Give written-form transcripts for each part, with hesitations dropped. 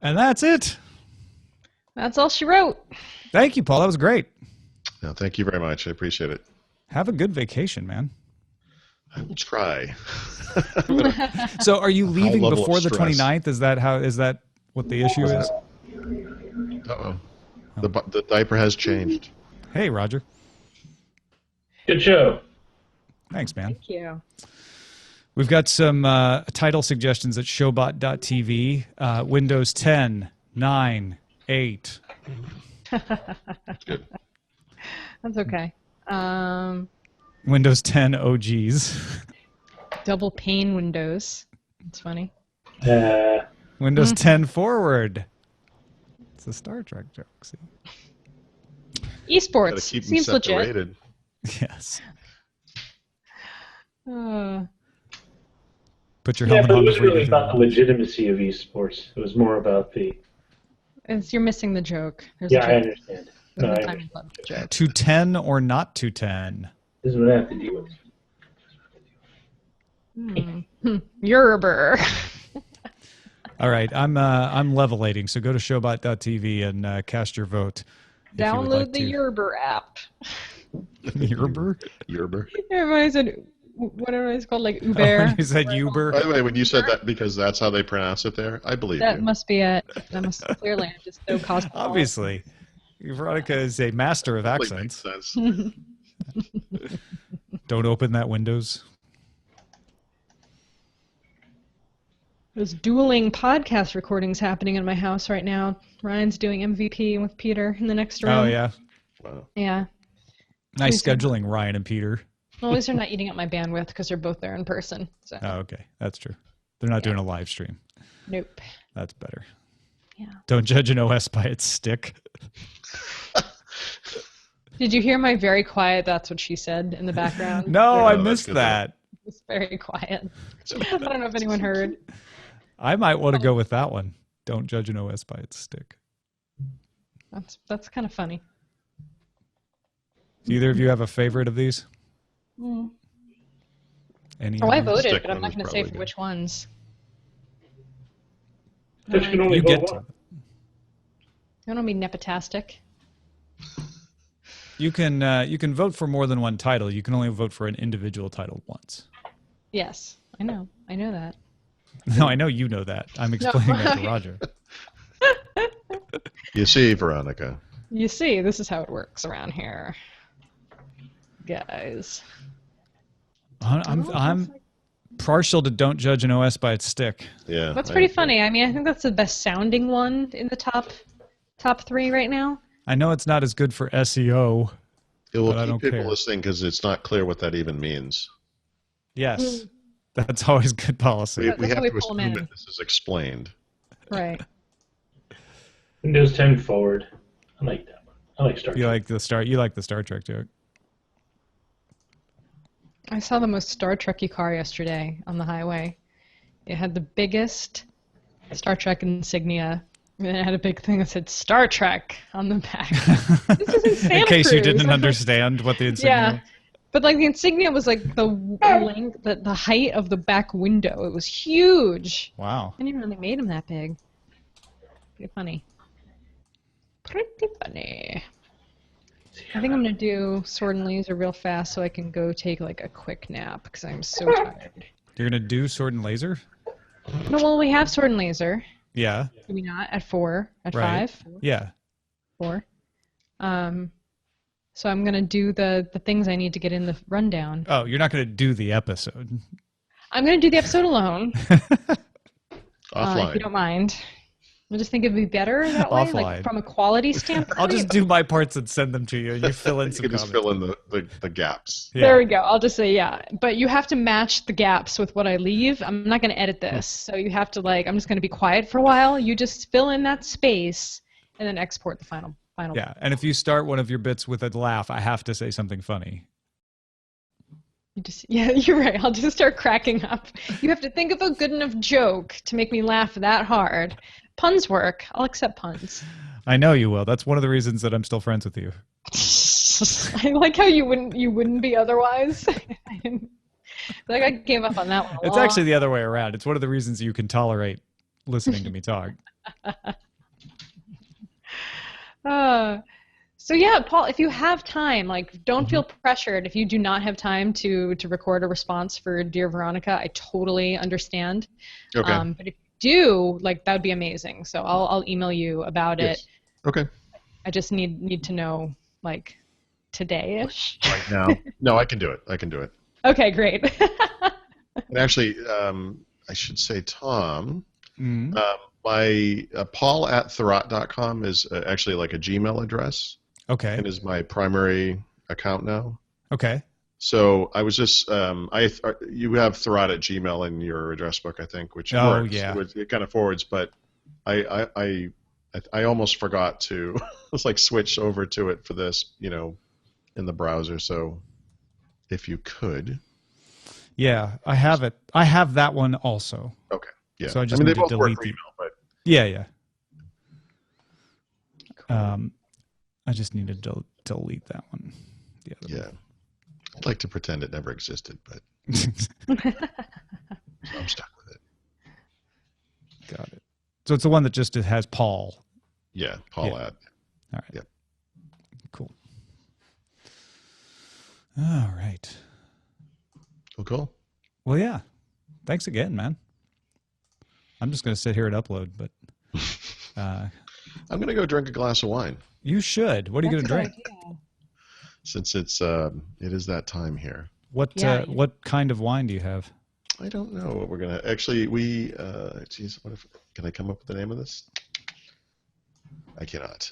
And that's it. That's all she wrote. Thank you, Paul. That was great. No, thank you very much. I appreciate it. Have a good vacation, man. I will try. So are you leaving level of before the stress. 29th? Is that what the issue is? Uh-oh. The diaper has changed. Hey, Roger. Good show. Thanks, man. Thank you. We've got some title suggestions at showbot.tv. Windows 10, 9, 8. That's good. That's okay. Windows 10 OGs. Double pane windows. It's funny. Windows 10 forward. It's a Star Trek joke. See? Esports Gotta keep them seems legit. separated. Yes. Uh, Put your Yeah, helmet but on it was before you really get to about the legitimacy of esports. It was more about the. you're missing the joke. There's Yeah, a I joke. understand. There's No, a I time understand. club joke. 210 or not 210? This is what I have to deal with. Yerber. All right, I'm levelating, so go to showbot.tv and cast your vote. if you would Download like the to. Yerber app. Yerber? Yerber. Everybody said, whatever it's called, like Uber. You said Uber. By the way, when you said that because that's how they pronounce it there, I believe That you. must be it. That must clearly I'm just so cosmopolitan. Obviously. Veronica is a master of Totally accents. makes sense. Don't open that Windows. There's dueling podcast recordings happening in my house right now. Ryan's doing MVP with Peter in the next room. Oh, yeah. Wow. Yeah. Nice Please. scheduling, Ryan and Peter. Well, at least they're not eating up my bandwidth because they're both there in person. So, Oh, okay. That's true. They're not doing a live stream. nope. That's better. Yeah. Don't judge an OS by its stick. Did you hear my very quiet "that's what she said" in the background? No, Yeah, I that's missed good, that. It's very quiet. I don't know if anyone heard. I might want to go with that one. Don't judge an OS by its stick. That's kind of funny. Do either of you have a favorite of these? Mm. Any? Oh, I of them? voted, stick but I'm one not is going to say probably for good. which ones. Just can only You vote get one. to. I don't want to be nepotastic. You can vote for more than one title. You can only vote for an individual title once. Yes, I know. I know that. No, I know you know that. I'm explaining that to Roger. You see, Veronica. You see, this is how it works around here, guys. I'm partial to don't judge an OS by its stick. Yeah. That's pretty funny. I mean, I think that's the best sounding one in the top three right now. I know it's not as good for SEO. It will but I keep don't people care. listening because it's not clear what that even means. Yes, that's always good policy. We That's have how we to pull 'em assume in. that this is explained. Right. Windows 10 forward. I like that one. I like Star Trek. You like the Star Trek joke. I saw the most Star Trek-y car yesterday on the highway. It had the biggest Star Trek insignia, and it had a big thing that said Star Trek on the back. This is in Santa In case you Cruz. didn't understand what the insignia Yeah. was. But like the insignia was like the length, the height of the back window. It was huge. Wow. I didn't even know they made them that big. Pretty funny. Pretty funny. I think I'm gonna do Sword and Laser real fast so I can go take like a quick nap because I'm so tired. You're going to do Sword and Laser? No, well we have Sword and Laser. Yeah. Do we not? At 4? At Right. 5? Yeah. 4. So I'm gonna do the things I need to get in the rundown. Oh, you're not going to do the episode. I'm gonna do the episode alone. Offline. If you don't mind. I just think it'd be better that way, Offline. like from a quality standpoint. I'll just do my parts and send them to you, and you fill in You some can just comments. fill in the gaps. Yeah. There we go. I'll just say yeah. But you have to match the gaps with what I leave. I'm not going to edit this. So you have to I'm just going to be quiet for a while. You just fill in that space and then export the final. Yeah, and if you start one of your bits with a laugh, I have to say something funny. Yeah, you're right. I'll just start cracking up. You have to think of a good enough joke to make me laugh that hard. Puns work. I'll accept puns. I know you will. That's one of the reasons that I'm still friends with you. I like how you wouldn't be otherwise. I gave up on that one. It's actually the other way around. It's one of the reasons you can tolerate listening to me talk. So yeah, Paul, if you have time, like, don't feel pressured. If you do not have time to record a response for Dear Veronica, I totally understand. Okay. But if you do, like, that would be amazing. So I'll email you about it. Yes. Okay. I just need to know, like, today-ish. Right now. No, I can do it. I can do it. Okay, great. And actually, I should say, Tom, Mm. my paul@thurrott.com is actually like a Gmail address Okay. and is my primary account now. Okay. So I was just, you have Thurrott at Gmail in your address book, I think, which Oh, works. yeah. It kind of forwards, but I almost forgot to like switch over to it for this, in the browser. So if you could. Yeah, I have it. I have that one also. Okay. Yeah. So I just mean, need they to both work delete for the. email, but Yeah. I just need to delete that one. The other yeah. I'd like to pretend it never existed, but one. I'm stuck with it. Got it. So it's the one that just has Paul. Yeah, Paul Yeah. at. All right. Yep. Cool. All right. Well, cool. Well, yeah. Thanks again, man. I'm just going to sit here and upload, but I'm going to go drink a glass of wine you should. What are you going That's to a drink? good idea. since it is that time here. Yeah. What kind of wine do you have? I don't know what we're going to. Actually, can I come up with the name of this? I cannot.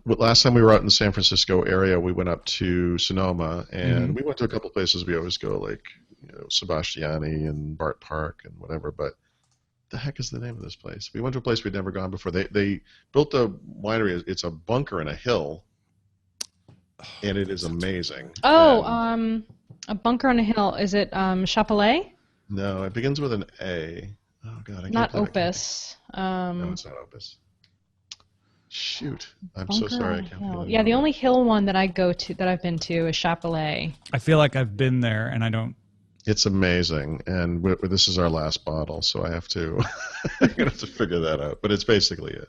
Last time we were out in the San Francisco area, we went up to Sonoma, and we went to a couple places we always go, like Sebastiani and Bart Park and whatever. But the heck is the name of this place? We went to a place we'd never gone before. They built a winery. It's a bunker in a hill, and it is amazing. Oh, And- a bunker on a hill. Is it Chapelet? no, it begins with an A. Oh God, I can't Not believe I can't Opus. No, it's not Opus. Shoot, I'm so Bunker sorry. I on a can't. hill. think of Yeah, the name. only hill one that I've been to is Chapelet. I feel like I've been there and I don't. It's amazing, and this is our last bottle, so I have to. I'm gonna have to figure that out. But it's basically it.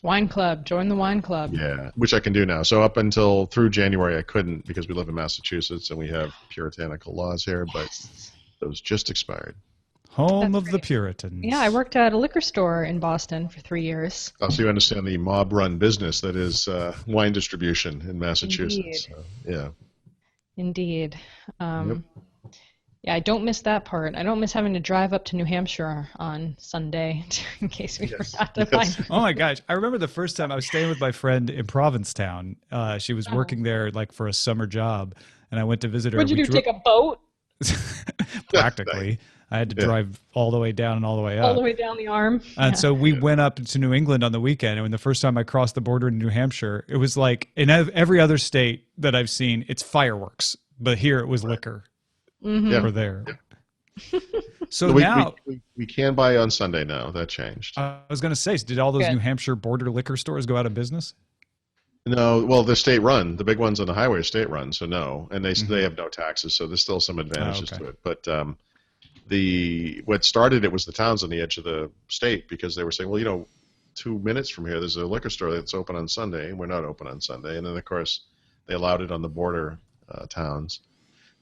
Wine club. Join the wine club. Yeah, which I can do now. So up until through January, I couldn't because we live in Massachusetts and we have puritanical laws here. But those just expired. Home That's of the great. Puritans. Yeah, I worked at a liquor store in Boston for 3 years. Oh, so you understand the mob-run business that is wine distribution in Massachusetts. Indeed. So, yeah. Indeed. Yep. Yeah, I don't miss that part. I don't miss having to drive up to New Hampshire on Sunday in case we Yes. forgot to Yes. find. Oh my gosh! I remember the first time I was staying with my friend in Provincetown. She was working there like for a summer job, and I went to visit her. What'd you We do? Take a boat practically. I had to drive all the way down and all the way up. all the way down the arm? And so we went up to New England on the weekend. And when the first time I crossed the border in New Hampshire, it was like in every other state that I've seen, it's fireworks. But here it was liquor Mhm. Yeah. over there. So So now, we can buy on Sunday now. That changed. I was going to say, did all those Good. New Hampshire border liquor stores go out of business? No, well, they're state run. The big ones on the highway are state run, so no, and they have no taxes, so there's still some advantages okay. to it. But what started it was the towns on the edge of the state because they were saying, well, 2 minutes from here, there's a liquor store that's open on Sunday, and we're not open on Sunday. And then of course they allowed it on the border towns.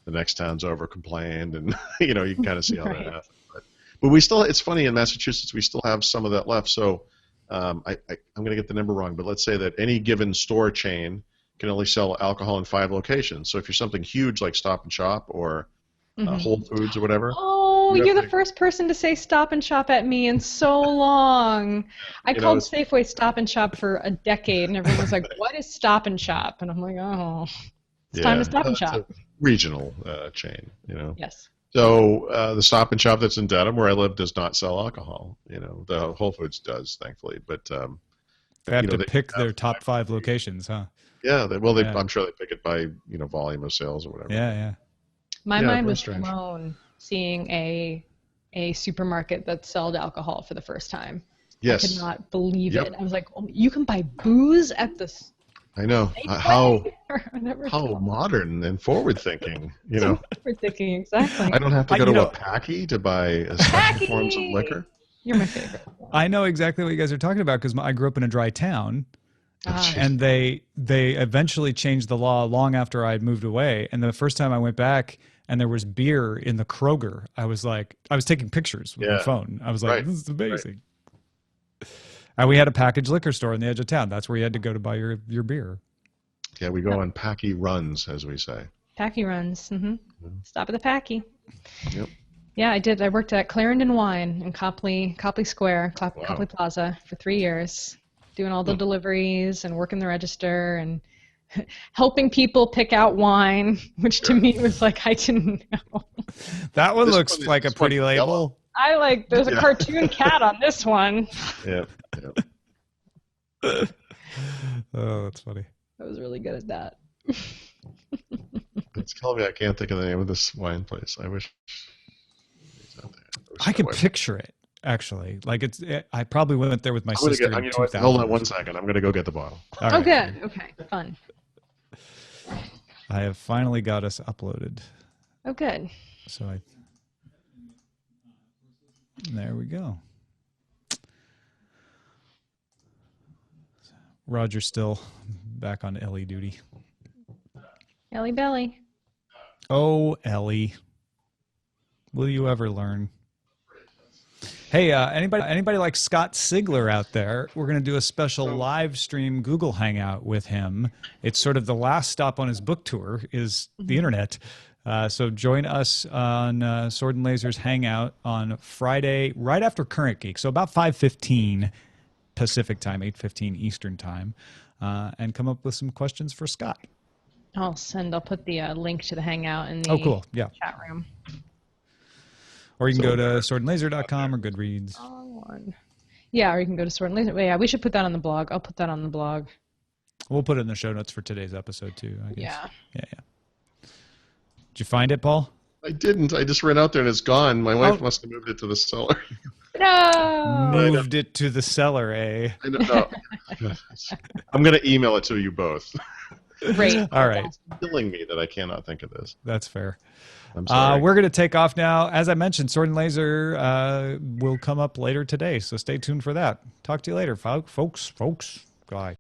The next towns over complained, and you can kind of see how Right. that happened. But we still, it's funny in Massachusetts, we still have some of that left. So I'm going to get the number wrong, but let's say that any given store chain can only sell alcohol in 5 locations. So if you're something huge like Stop and Shop or Whole Foods or whatever, Oh, You you're have the to- first person to say Stop and Shop at me in so long. I You know, called it's- Safeway Stop and Shop for a decade, and everyone was like, "What is Stop and Shop?" And I'm like, "Oh, it's time to Stop and it's a Shop." regional chain, Yes. So the Stop and Shop that's in Dedham, where I live, does not sell alcohol. The Whole Foods does, thankfully. But They have to they pick have their top 5 locations, huh? yeah, Yeah. I'm sure they pick it by volume of sales or whatever. Yeah. My Yeah, mind very was strange. blown seeing a supermarket that sold alcohol for the first time. Yes, I could not believe Yep. it. I was like, "Oh, you can buy booze at the I know Safeway?" how I never how thought modern and forward thinking. we were thinking exactly. I don't have to I- go you to know- a packy to buy special forms of Packy! liquor. You're my favorite. I know exactly what you guys are talking about because I grew up in a dry town. Ah, And they eventually changed the law long after I had moved away. And the first time I went back and there was beer in the Kroger, I was taking pictures with my phone. I was like, Right. this is amazing. And we had a packaged liquor store on the edge of town. That's where you had to go to buy your beer. Yeah, we go on packy runs, as we say. Packy runs. Stop at the Packy. Yep. Yeah, I did. I worked at Clarendon Wine in Copley Square, Copley Plaza for 3 years, doing all the deliveries and working the register and helping people pick out wine, which to me was like, I didn't know. That one This looks one like a is pretty yellow. label. There's a cartoon cat on this one. Yep. Oh, that's funny. I was really good at that. It's killing me. I can't think of the name of this wine place. I wish. I can picture it, actually. Like I probably went there with my sister in 2000. Hold on one second. I'm going to go get the bottle. All right. Good. Okay, fun. I have finally got us uploaded. Oh, good. So there we go. Roger's still back on Ellie duty. Ellie Belly. Oh, Ellie. Will you ever learn? Hey, anybody like Scott Sigler out there? We're going to do a special live stream Google Hangout with him. It's sort of the last stop on his book tour is the internet. So join us on Sword and Lasers Hangout on Friday, right after Current Geek. So about 5:15 Pacific time, 8:15 Eastern time, and come up with some questions for Scott. I'll put the link to the Hangout in the cool. Yeah. chat room. Or you can go to swordandlaser.com or Goodreads. Yeah, or you can go to Sword and Laser. Well, yeah, we should put that on the blog. I'll put that on the blog. We'll put it in the show notes for today's episode too, I guess. Yeah. Did you find it, Paul? I didn't. I just ran out there and it's gone. My wife must have moved it to the cellar. No! Moved it to the cellar, eh? I don't know. I'm going to email it to you both. Great. All right. It's killing me that I cannot think of this. That's fair. I'm sorry. We're going to take off now. As I mentioned, Sword and Laser will come up later today, so stay tuned for that. Talk to you later, folks. Bye.